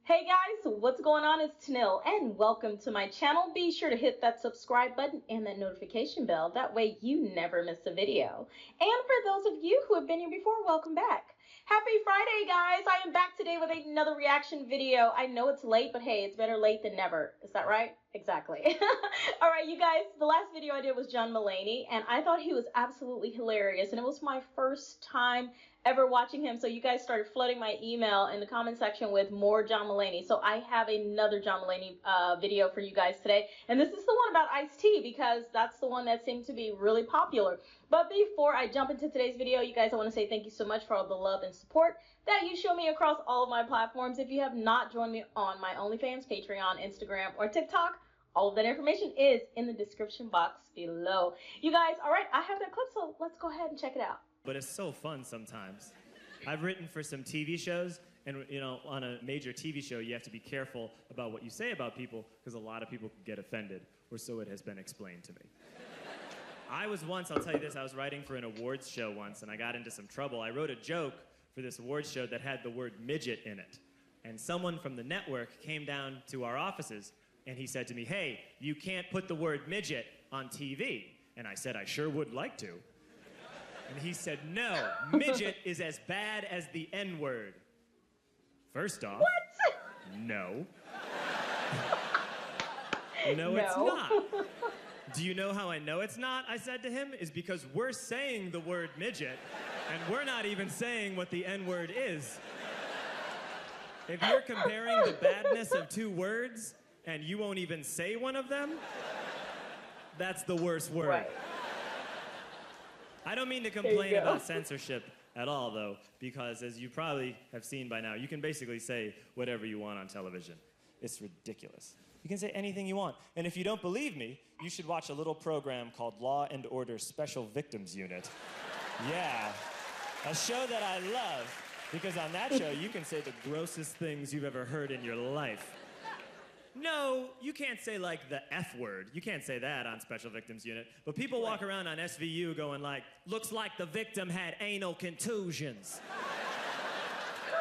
Hey guys, what's going on? It's Tennille and welcome to my channel. Be sure to hit that subscribe button and that notification bell. That way you never miss a video. And for those of you who have been here before, welcome back. Happy Friday, guys. I am back today with another reaction video. I know it's late, but hey, it's better late than never. Is that right? Exactly. All right, you guys, the last video I did was John Mulaney, and I thought he was absolutely hilarious, and it was my first time ever watching him, so you guys started flooding my email in the comment section with more John Mulaney. So I have another John Mulaney video for you guys today, and this is the one about Ice-T because that's the one that seemed to be really popular. But before I jump into today's video, you guys, I want to say thank you so much for all the love and support that you show me across all of my platforms. If you have not joined me on my OnlyFans, Patreon, Instagram, or TikTok, all of that information is in the description box below. You guys, all right, I have that clip, so let's go ahead and check it out. But it's so fun sometimes. I've written for some TV shows, and you know, on a major TV show, you have to be careful about what you say about people because a lot of people can get offended, or so it has been explained to me. I'll tell you this, I was writing for an awards show once, and I got into some trouble. I wrote a joke for this awards show that had the word midget in it. And someone from the network came down to our offices, and he said to me, "Hey, you can't put the word midget on TV." And I said, "I sure would like to." And he said, "No, midget is as bad as the N-word." First off, What? No. No, it's not. Do you know how I know it's not? I said to him, is because we're saying the word midget, and we're not even saying what the N-word is. If you're comparing the badness of two words, and you won't even say one of them, that's the worst word. Right. I don't mean to complain about censorship at all, though, because as you probably have seen by now, you can basically say whatever you want on television. It's ridiculous. You can say anything you want. And if you don't believe me, you should watch a little program called Law and Order Special Victims Unit. Yeah, a show that I love, because on that show, you can say the grossest things you've ever heard in your life. No, you can't say, like, the F word. You can't say that on Special Victims Unit. But people walk around on SVU going like, "Looks like the victim had anal contusions."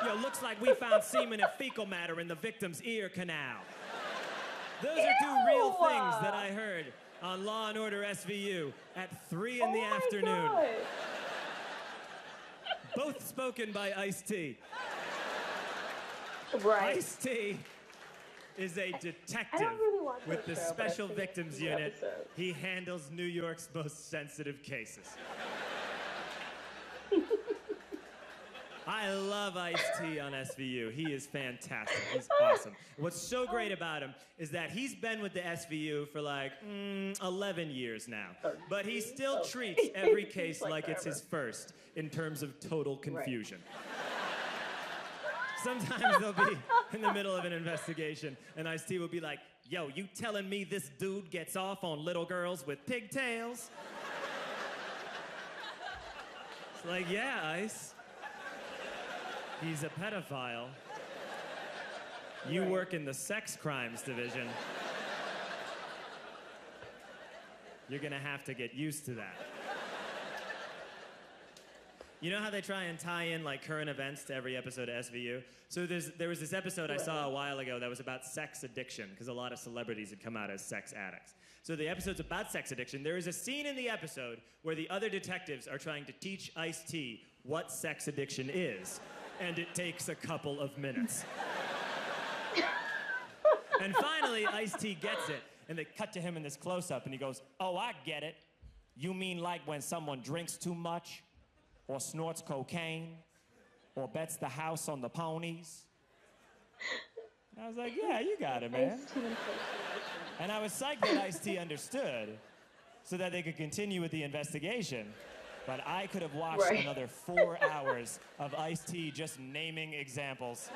Yo, looks like we found semen and fecal matter in the victim's ear canal. Those are two real things that I heard on Law and Order SVU at 3 in the afternoon. God. Both spoken by Ice-T. Right. Ice-T is a detective really with the show, Special but I've seen Victims a few Unit. episodes. He handles New York's most sensitive cases. I love Ice-T on SVU. He is fantastic. He's awesome. What's so great about him is that he's been with the SVU for like 11 years now. But he still treats every case like it's his first in terms of total confusion. Sometimes they'll be in the middle of an investigation, and Ice-T will be like, "Yo, you telling me this dude gets off on little girls with pigtails?" It's like, "Yeah, Ice. He's a pedophile. You work in the sex crimes division. You're gonna have to get used to that." You know how they try and tie in like current events to every episode of SVU? So there was this episode I saw a while ago that was about sex addiction, because a lot of celebrities had come out as sex addicts. So the episode's about sex addiction. There is a scene in the episode where the other detectives are trying to teach Ice-T what sex addiction is, and it takes a couple of minutes. And finally, Ice-T gets it, and they cut to him in this close-up, and he goes, "Oh, I get it. You mean like when someone drinks too much, or snorts cocaine, or bets the house on the ponies?" And I was like, "Yeah, you got it, man." And I was psyched that Ice-T understood so that they could continue with the investigation. But I could have watched another 4 hours of Ice-T just naming examples.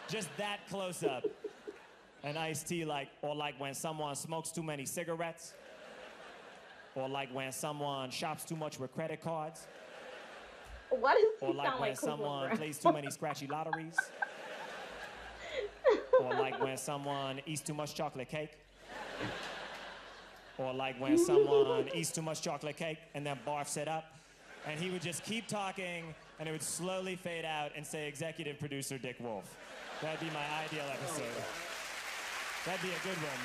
Just that close up. And Ice-T like, or like when someone smokes too many cigarettes, or like when someone shops too much with credit cards, What does he or like sound when like someone plays too many scratchy lotteries, or like when someone eats too much chocolate cake, or like when someone eats too much chocolate cake and then barfs it up. And he would just keep talking, and it would slowly fade out and say executive producer Dick Wolf. That'd be my ideal episode. That'd be a good one.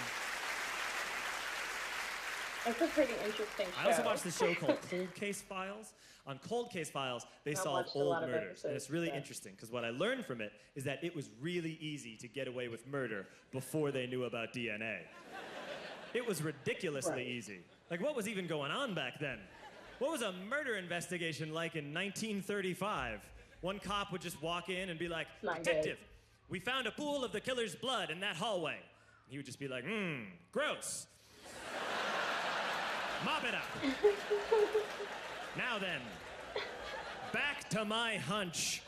It's a pretty interesting show. I also watched this show called Cold Case Files. On Cold Case Files, they solve old murders. And it's really interesting, because what I learned from it is that it was really easy to get away with murder before they knew about DNA. It was ridiculously easy. Like, what was even going on back then? What was a murder investigation like in 1935? One cop would just walk in and be like, "Detective, we found a pool of the killer's blood in that hallway." And he would just be like, gross. Mop it up. Now then, back to my hunch.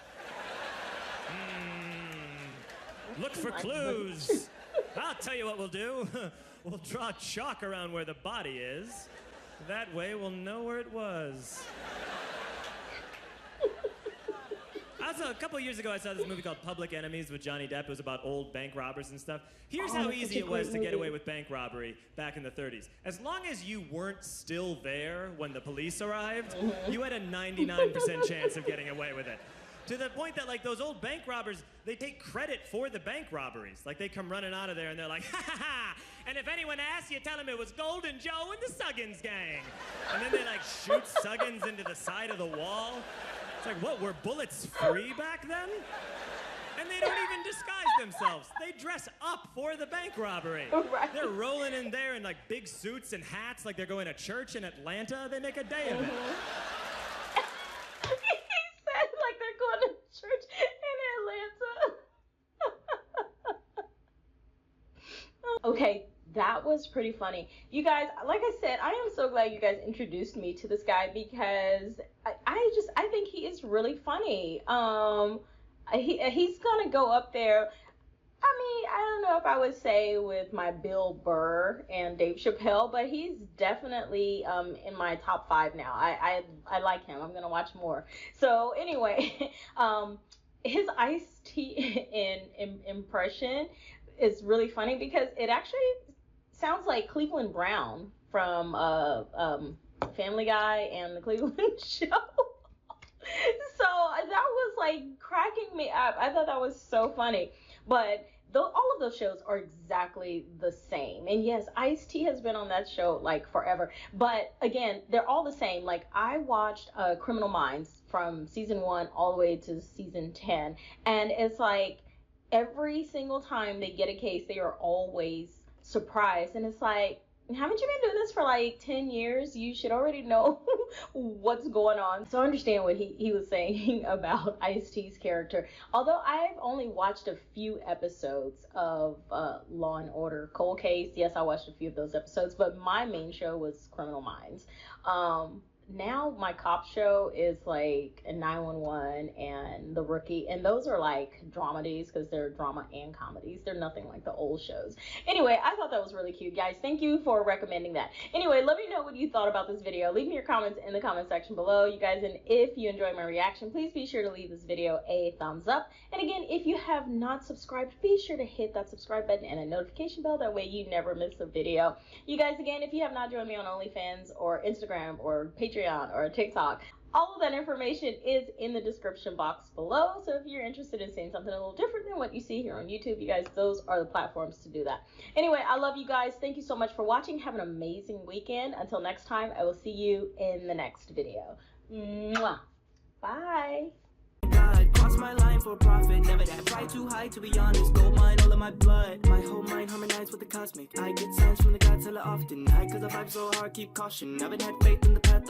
Look for clues. I'll tell you what we'll do. We'll draw chalk around where the body is. That way we'll know where it was. Also, a couple years ago, I saw this movie called Public Enemies with Johnny Depp. It was about old bank robbers and stuff. Here's how easy it was to get away with bank robbery back in the 30s. As long as you weren't still there when the police arrived, you had a 99% chance of getting away with it. To the point that, like, those old bank robbers, they take credit for the bank robberies. Like, they come running out of there and they're like, "Ha ha ha! And if anyone asks, you tell them it was Golden Joe and the Suggins gang." And then they, like, shoot Suggins into the side of the wall. It's like, what, were bullets free back then? And they don't even disguise themselves. They dress up for the bank robbery. Right. They're rolling in there in, like, big suits and hats like they're going to church in Atlanta. They make a day of it. Like they're going to church in Atlanta. Okay, that was pretty funny. You guys, like I said, I am so glad you guys introduced me to this guy, because I think he is really funny. He's gonna go up there. I mean, I don't know if I would say with my Bill Burr and Dave Chappelle, but he's definitely in my top 5 now. I like him. I'm gonna watch more. So anyway, his Ice-T impression is really funny, because it actually sounds like Cleveland Brown from Family Guy and the Cleveland Show. So that was like cracking me up. I thought that was so funny. But all of those shows are exactly the same. And yes, Ice-T has been on that show like forever. But again, they're all the same. Like, I watched Criminal Minds from season 1 all the way to season 10. And it's like every single time they get a case, they are always surprised. And it's like, haven't you been doing this for like 10 years? You should already know what's going on. So I understand what he was saying about Ice-T's character. Although I've only watched a few episodes of Law and Order Cold Case. Yes, I watched a few of those episodes, but my main show was Criminal Minds. Now my cop show is like 911 and The Rookie, and those are like dramedies, because they're drama and comedies. They're nothing like the old shows. Anyway, I thought that was really cute, guys. Thank you for recommending that. Anyway, let me know what you thought about this video. Leave me your comments in the comment section below, you guys, and if you enjoyed my reaction, please be sure to leave this video a thumbs up. And again, if you have not subscribed, be sure to hit that subscribe button and a notification bell. That way you never miss a video. You guys, again, if you have not joined me on OnlyFans or Instagram or Patreon or TikTok, all of that information is in the description box below. So if you're interested in seeing something a little different than what you see here on YouTube, you guys, those are the platforms to do that. Anyway, I love you guys. Thank you so much for watching. Have an amazing weekend. Until next time, I will see you in the next video. Mwah. Bye. God, cross my line for profit. Never that fly too high, to be honest. Gold mine all of my blood. My whole mind harmonized with the cosmic. I get signs from the gods hella often. Cause I vibe so hard, keep caution. Haven't had faith in the path.